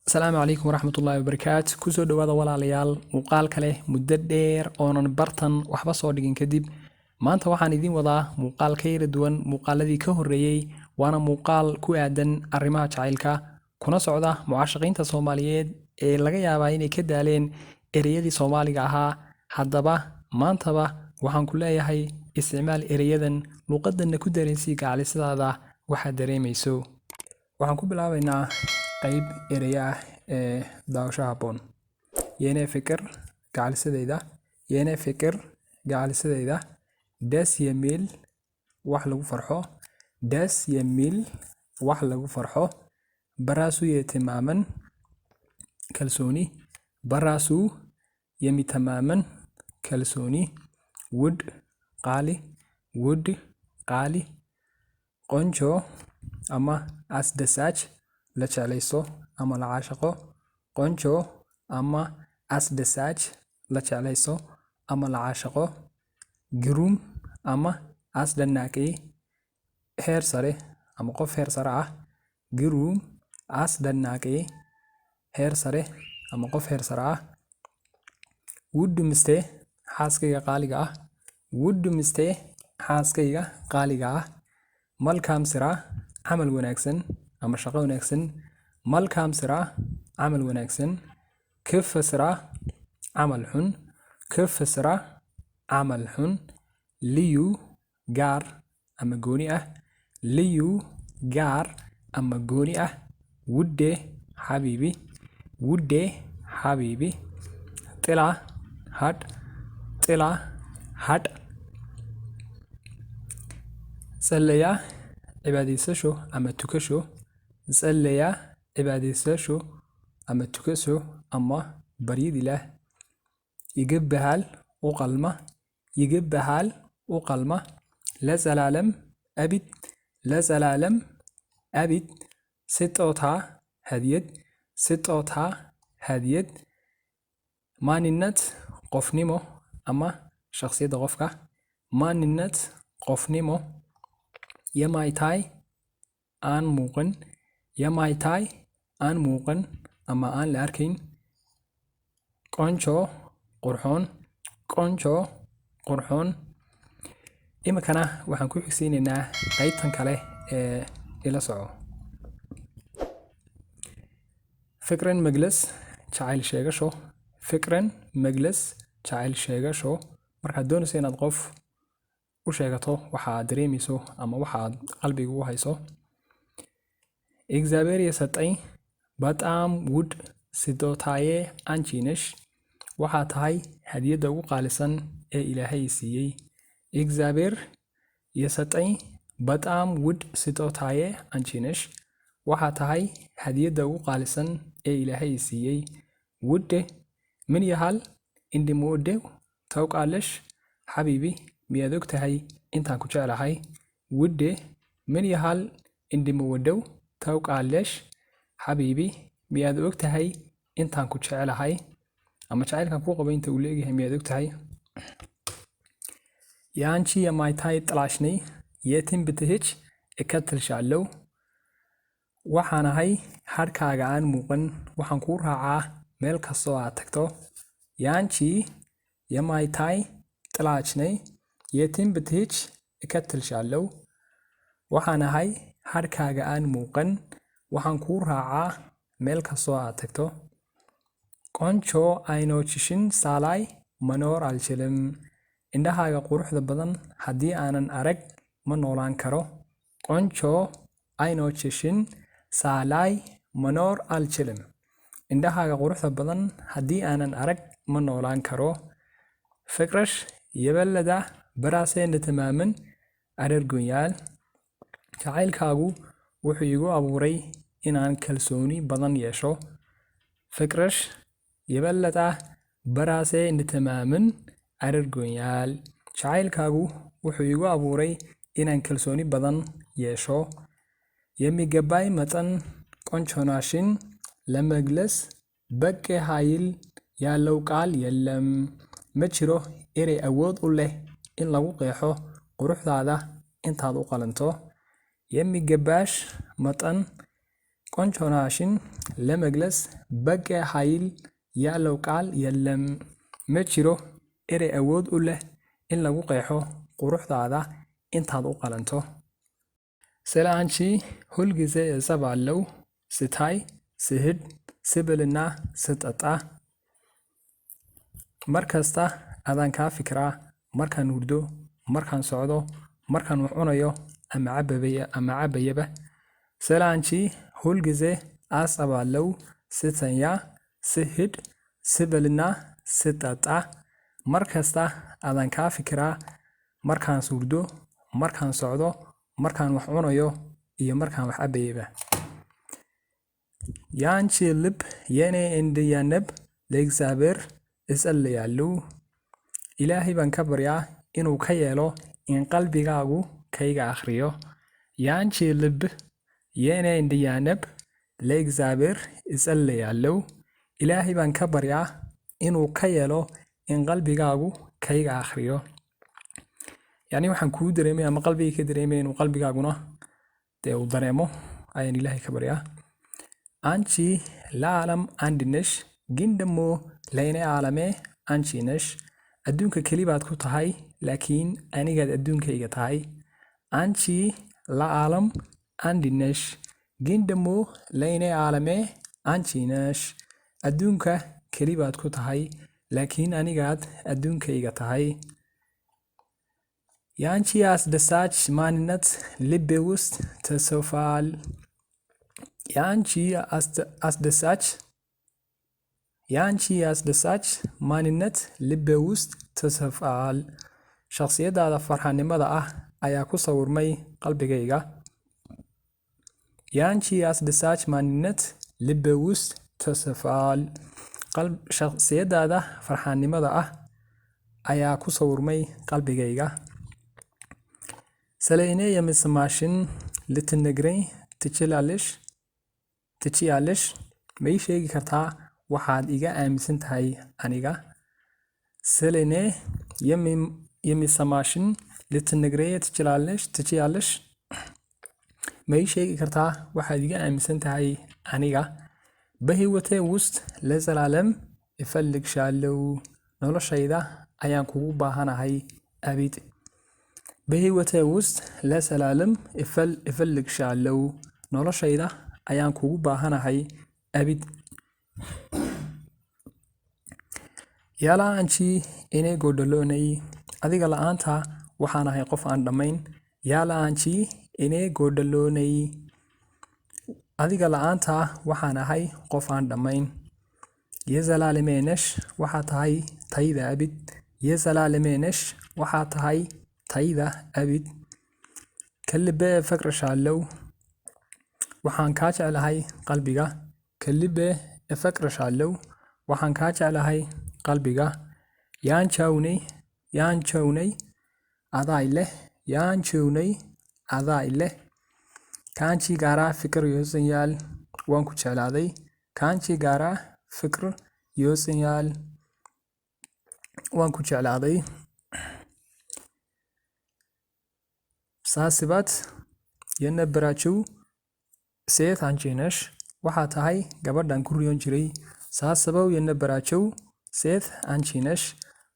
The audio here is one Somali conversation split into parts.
السلام عليكم ورحمة الله وبركاته كسو دوادا walaalyaal muuqaal kale muddo dheer oonan bartan waxba soo dhigin kadib maanta waxaan idin wadaa muuqaal ka yara duwan muuqaaladii ka horeeyay waana muuqaal ku aadan arimaha jacaylka kuna socda mucaashaqiinta Soomaaliyeed ee laga yaabaa inay ka daaleen ereyadii Soomaaliga ahaa haddaba maantaba waxaan ku leeyahay isticmaal ereyadan luuqadan ku dareensi gacalisadaada waxa dareemayso waxaan ku bilaabaynaa qayb eraya daawasho habboon yeene fikir gacalisadaada das yamil wax lagu farxo baraasu yeetimaaman kalsooni baraasu yemitamaaman kalsooni wood qaali qonjo ama asdasaaj la jeclayso ama la caashaqo qonjo ama asdasaaj la jeclayso ama la caashaqo girum ama asdanaaqi heer sare ama qof heer sare ah girum asdanaaqi heer sare ama qof heer sare ah wudumiste xaaskayga qaaliga ah malkaam sira camal wanaagsan ama shaqo wanaagsan malkaam sira camal wanaagsan kafasra camal xun liyu gaar ama gooni ah wudde xabiibi tila hadh sallaya cibaadaysasho ama tukasho ama baryadilah iga bahal u qalma la zalaalam abid sitota hadiyad maaninad qofnimo ama shakhsiyadda qofka maaninad qofnimo yamaaytaay aan muuqan ama aan la arkayn qonjo qurxoon imikana waxaan ku xigsiinaynaa qaybtan kale ee ila soco fikran maglas jacayl sheegasho markaad doonayso inaad qof u sheegato waxa aad dareemayso ama waxa aad qalbiga u hayso እግዚአብሔር የሰጠኝ በጣም ውድ ስጦታዬ አንቺ ነሽ waxa tahay hadiyada ugu qaalisan ee Ilaahay siiyay እግዚአብሔር የሰጠኝ በጣም ውድ ስጦታዬ አንቺ ነሽ waxa tahay hadiyada ugu qaalisan ee Ilaahay siiyay ውድ ምን ያህል እንደምወደው ታውቃለሽ ሐቢቢ miyaad og tahay intaan ku jeclahay ውድ ምን ያህል እንደምወደው ታውቃለሽ ሐቢቢ miyaad og tahay intaan ku jeclahay ama jacaylkan ku qabo inta uu leeyahay miyaad og tahay ያንቺ የማይታይ ጥላሽ ነኝ የትም ብትሄጂ እከተልሻለሁ waxaan ahay harkaaga aan muuqan waxaan ku raacaa meel kastoo aad tagto yaanchi የማይታይ ጥላሽ ነኝ የትም ብትሄጂ እከተልሻለሁ waxaan ahay harkaaga aan muuqan waxaan ku raacaa meel kastoo aad tagto qonjo aynoochishin saalay manoor alchilim indhahaaga quruxda badan haddii aanan arag ma noolaan karo qonjo aynoochishin saalay manoor alchilim indhahaaga quruxda badan haddii aanan arag ma noolaan karo fikrash የበለጠ በራሴ እንድተማመን አድርጎኛል jacaylkaagu wuxuu igu abuuray inaan kalsooni badan yeesho fikrash የበለጠ በራሴ እንድተማመን አድርጎኛል jacaylkaagu wuxuu igu abuuray inaan kalsooni badan yeesho የሚገባኝ መጠን ቆንጆናሽን ለመግለጽ በቂ ኃይል ያለው ቃል የለም መችሮ erey awood u leh in lagu qeexo quruxdaada intaad u qalanto የሚገባሽ መጠን ቆንጆናሽን ለመግለጽ በቂ ኃይል ያለው ቃል የለም። መችሮ ኤሬ አwood u leh in lagu qeexo quruxdaada intaad u qalanto። ስለ አንቺ ሁልጊዜ እሰባለሁ ስታይ ስሄድ ስበልና ስጠጣ markasta adaan kaa fikiraa markaan hurdo markaan socdo markaan wax cunayo ama cabayaba ስለ አንቺ ሁልጊዜ አስባለሁ ስተኛ ስሄድ ስበልና ስጠጣ markasta adaan kaa fikiraa markaan hurdo markaan socdo markaan wax cunayo iyo markaan wax cabayaba ያንቺ ልብ የኔ እንዲያነብ ለእግዚአብሔር እጸልያለሁ ኢላሂ ባን ከበርያ inuu ka yeelo in qalbigaagu kayga akhriyo ያንቺ ልብ የኔ እንዲያነብ ለእግዚአብሔር እጸልያለሁ ኢላሂ ባን ከበርያ inuu ka yeelo in qalbigaagu kayga akhriyo yani waxaan ku dareemay ama qalbiga ka dareemay inuu qalbigaaguna uu dareemo ayaan ilaahay ka baryaa አንቺ ለዓለም አንድ ነሽ ግን ደግሞ ለእኔ ዓለሜ አንቺ ነሽ adduunka keli baad ku tahay laakiin anigaad adduunkayga tahay አንቺ ለዓለም አንድ ነሽ ግን ደግሞ ለእኔ ዓለሜ አንቺ ነሽ adduunka keli baad ku tahay laakiin anigaad adduunkayga tahay ያንቺ አስደሳች ማንነት ልቤ ውስጥ ተሰውፏል ያንቺ አስደሳች ማንነት ልቤ ውስጥ ተሰውፏል shakhsiyadaada farxanimada ah ayaa ku sawirmay qalbigayga ያንቺ አስደሳች ማንነት ልቤ ውስጥ ተሰውፏል shakhsiyadaada farxanimada ah ayaa ku sawirmay qalbigayga ስለ እኔ የምትሰማሽን ልትነግረኝ ትችያለሽ may sheegi kartaa waxaad iga aaminsan tahay aniga ስለ እኔ የምትሰማሽን ልትነግረኝ ትችያለሽ may sheegi kartaa waxaad iga aaminsan tahay aniga በህይወቴ ውስጥ ለዘላለም እፈልግሻለሁ noloshayda ayaan kugu baahanahay abid በህይወቴ ውስጥ ለዘላለም እፈልግሻለሁ noloshayda ayaan kugu baahanahay abid ያለ አንቺ እኔ ጎደሎ ነኝ adiga la'aanta waxaan ahay qof aan dhamayn ያለ አንቺ እኔ ጎደሎ ነኝ adiga la'aanta waxaan ahay qof aan dhamayn የዘላለሜ ነሽ waxaa tahay tayda abid የዘላለሜ ነሽ waxaa tahay tayda abid ከልቤ እፈቅርሻለሁ waxaan kaa jeclahay qalbiga ከልቤ እፈቅርሻለሁ waxaan kaa jeclahay qalbiga ያንቺውነይ adaa ileh ከአንቺ ጋራ ፍቅር ይወስኛል waan ku jeclaaday ከአንቺ ጋራ ፍቅር ይወስኛል waan ku jeclaaday ሳስባት የነበራችሁ ሴት አንቺ ነሽ waxaa tahay gabadhan ku riyoon jiray saasabay የነበራችሁ ሴት አንቺ ነሽ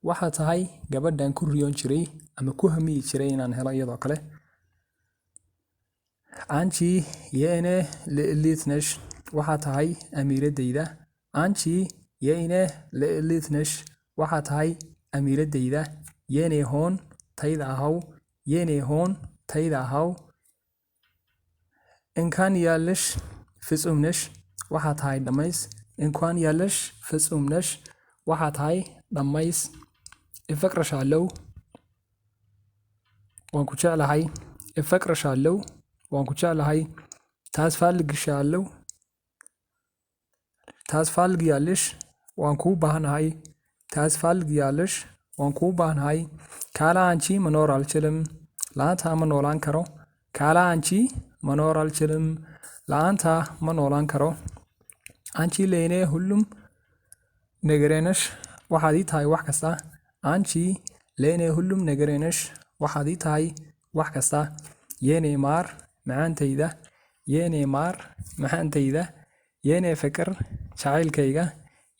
waxaa tahay gabadhan ku riyoon jiray ama ku hamiyi jiray inaan helo iyadoo kale አንቺ የእኔ ልዕልት ነሽ waxaa tahay amiiradayda አንቺ የእኔ ልዕልት ነሽ waxaa tahay amiiradayda የኔ ሆን tayda ahaw የኔ ሆን tayda ahaw እንኳን ያለሽ ፍጹም ነሽ waxaa tahay dhamays እንኳን ያለሽ ፍጹም ነሽ waxaa tahay dhamays እፈቅርሻለሁ waan ku jeclahay እፈቅርሻለሁ waan ku jeclahay taasfaalgiyaalish waan kuu baahanahay taasfaalgiyaalish waan kuu baahanahay kaala aanchi manoor alchilim laanta ma noolaan karo kaala aanchi manoor alchilim laanta ma noolaan karo aanchi leene hullum negerenash waxaad ii tahay wax kasta aanchi leene hullum negerenash waxaad ii tahay wax kasta yeene maar macaantayda yeene maar maxaantayda yeene fikir jacaylkayga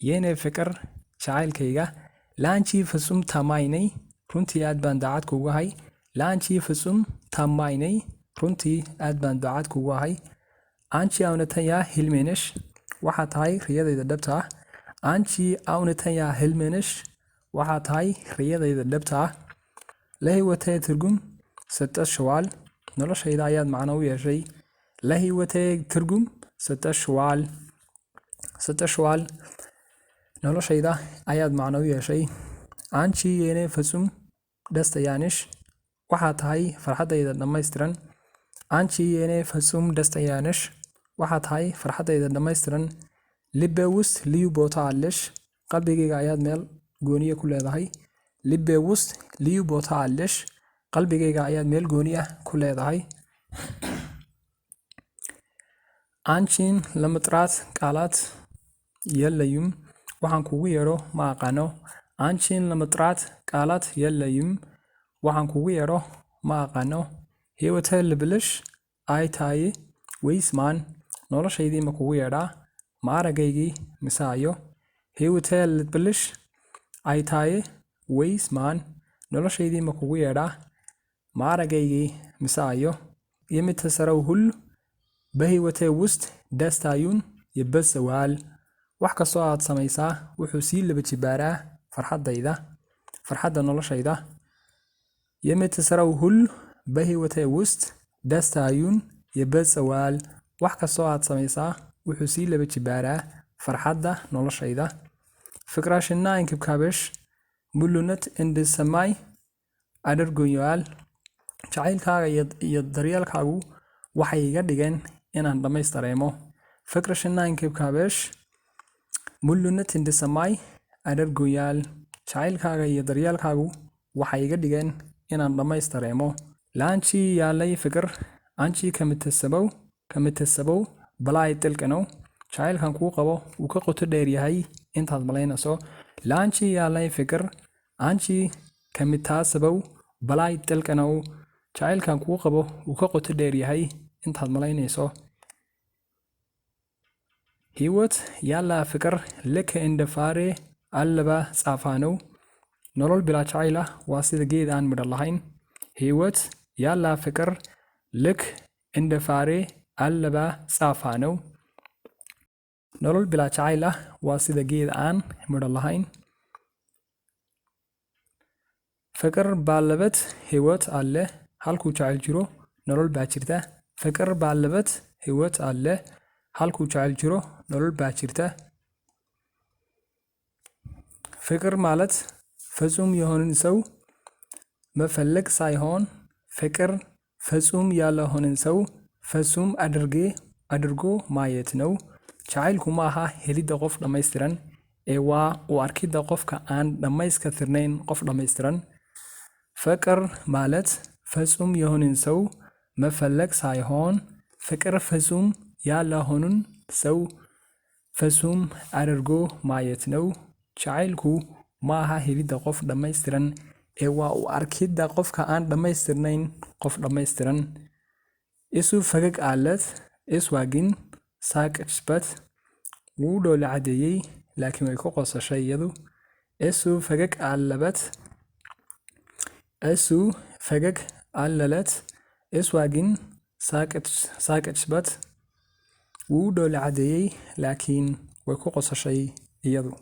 yeene fikir jacaylkayga laanchii fasum tamaynay runtii aad baan daacad kugu ahay laanchii fasum tamaynay runtii aad baan daacad kugu ahay aanchi awnatanya hilmeenish waxaa tahay riyadayda dhabta ah aanchi awnatanya hilmeenish waxaa tahay riyadayda dhabta ah lahi watee turgum satashwaal noloshayda ayaad macno u yeeshay lahi watee turgum satashwaal noloshayda ayaad macno u yeeshay aanchi yeene fasum dhastayaanish waxaa tahay farxadayda dhammaystiran aanchi yeene fasum dhastayaanish waxaa tahay farxadayda dhammaystiran libewus liyu boota alish qalbigayga ayaad meel gooniya ku leedahay libewus liyu boota alish qalbigayga ayaad meel gooniya ku leedahay aanchin lamatraad qaalaad yelayum waxaan kugu yeedho ma aqaano aanchin lamatraad qaalaad yelayum waxaan kugu yeedho ma aqaano hewata libilish ay tahay weysmaan noloshaydii ma kugu yeedhaa ma aragaygii misaayo hewata libilish ay tahay weysmaan noloshaydii ma kugu yeedhaa ma aragaygii misaayo yemitasaraw hul bahewate wust dastaayun iyo basawaal wax kastoo aad samaysaa wuxuu sii laba jibaaraa farxadda noloshayda yemitasaraw hul bahewate wust dastaayun iyo basawaal wax kastoo aad samaysaa wuxuu sii laba jibaaraa farxadda noloshayda fikrashina inkibkaabesh mulunat indisamay adargonyaal jacaylkaaga iyo daryeelkaagu waxay iga dhigeen inaan dhammaystareemo fikrashina inkibkaabesh mulunat indisamay adargonyaal jacaylkaaga iyo daryeelkaagu waxay iga dhigeen inaan dhammaystareemo laanchii yaalay fikir aanchii kamitasabow balaay dilkanow jacaylkan kuu qabo uu ka qoto dheer yahay intaad malaynayso laanchii yaalay fikir aanchii kamitaasabow balaay dilkanow jacaylkan kuu qabo uu ka qoto dheer yahay intaad malaynayso hiwat yaalaa fikir leka indhafaare allaba saafaanow nolol bilaa jacayl ah waa sida geed aan midho lahayn hiwat yaalaa fikir lek indhafaare allaba saafaanow nolol bilaa jacayl ah waa sida geed aan midho lahayn fikir baalabad hiwat alle halkuu jacayl jiro nolol baa jirta fikir baalabad hiwat alle halkuu jacayl jiro nolol baa jirta fikir maalad fasum yahonin ሰው መፈለግ ሳይሆን ፍቅር ፍጹም ያልሆነን ሰው ፍጹም አድርጎ ማየት ነው jacaylku ma aha helidda qof dhammaystiran ee waa u arkidda qofka aan dhammayskatirnayn qof dhammaystiran ፍቅር ማለት ፍጹም የሆነን ሰው መፈለግ ሳይሆን ፍቅር ፍጹም ያልሆነን ሰው ፍጹም አድርጎ ማየት ነው jacaylku ma aha helidda qof dhammaystiran ee waa u arkidda qofka aan dhammaystirnayn qof dhammaystiran isu fagag aalad iswaagin saaqishbat wuu dhoola cadeeyey laakiin way ku qosashay iyadu isu fagag aalalad iswaagin saaqishbat wuu dhoola cadeeyey laakiin way ku qosashay iyadu